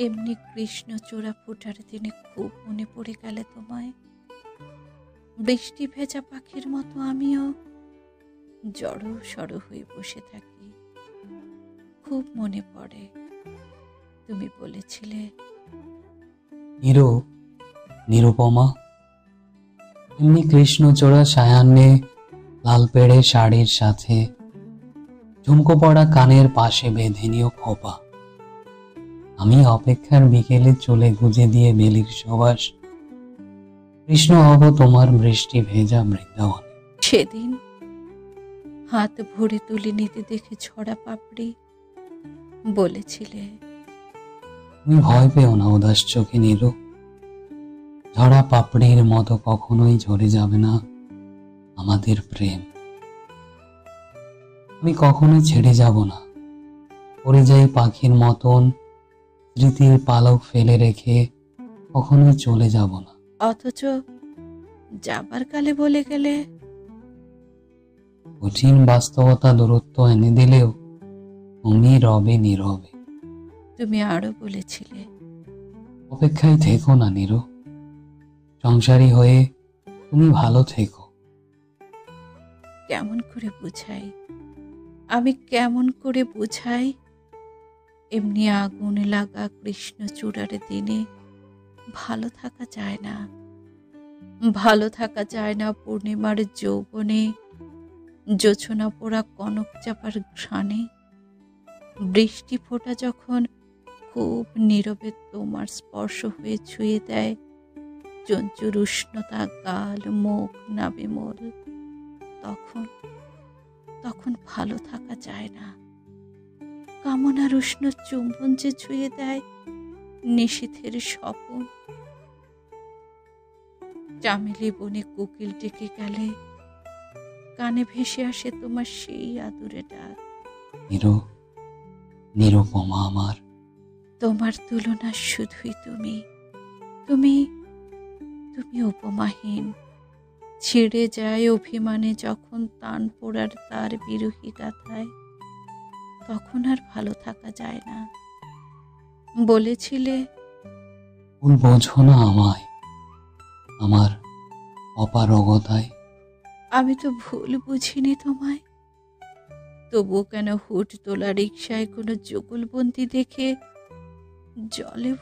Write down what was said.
এমনি কৃষ্ণচূড়া ফোটার দিনে খুব মনে পড়ে গেলে তোমায়। বৃষ্টি ভেজা পাখির মতো আমিও জড়ো সড়ো হয়ে বসে থাকি। খুব মনে পড়ে, তুমি বলেছিলে। নিরুপমা এমনি কৃষ্ণচূড়া সায়ান্নে লাল পেড়ে শাড়ির সাথে ঝুমকো পড়া কানের পাশে বেঁধে নিও খোপা। আমি অপেক্ষার বিকেলে চলে গুজে দিয়ে বেলির সুবাস। কৃষ্ণ হব তোমার বৃষ্টি ভেজা বৃন্দাবন। সেদিন হাত ভরে তুলে নিতে দেখে ঝরা পাপড়ি বলেছিলে। তুমি ভয় পেও না উদাস চোখে নীরু, ঝরা পাপড়ির মতো কখনোই ঝরে যাবে না আমাদের প্রেম। আমি কখনোই ছেড়ে যাব না, পড়ে যাই পাখির মতন স্মৃতির পালক ফেলে রেখে কখনোই চলে যাব না। অথচ যাবার কালে বলে গেলে। কঠিন বাস্তবতা দূরত্ব এনে দিলেও তুমি রবে নীরবে। তুমি আরো বলেছিলে, অপেক্ষায় থেকো না নীরু, সংসারী হয়ে তুমি ভালো থেকো। কেমন করে বুঝাই, আমি কেমন করে বুঝাই, এমনি আগুন লাগা কৃষ্ণচূড়ার দিনে ভালো থাকা যায় না। ভালো থাকা যায় না পূর্ণিমার যৌবনে, জোছনা পোড়া কনক চাপার ঘ্রাণে। বৃষ্টি ফোঁটা যখন খুব নীরবে তোমার স্পর্শ হয়ে ছুঁয়ে দেয় চঞ্চুর উষ্ণতা গাল মুখ নাবে মোল, তখন ভালো থাকা যায় না। কামনার উষ্ণ চুম্বন যে ছুঁয়ে দেয় নিশীথের স্বপন। চামেলি বনে কোকিল ডেকে গেলে কানে ভেসে আসে তোমার সেই আদুরে ডাক। নিরুপমা আমার, তোমার তুলনা শুধুই তুমি। তুমি তুমি উপমাহীন। ছিঁড়ে যায় অভিমানে যখন তান পোড়ার তার বিরহী গাথায়, তখন আর ভালো থাকা যায় না। বলেছিলে, ভুল বোঝো না আমায় আমার অপারগতায়। আমি তো ভুল বুঝিনি তোমায়। তবুও কেন হুট তোলা রিকশায় কোনো যুগলবন্দি দেখে জলে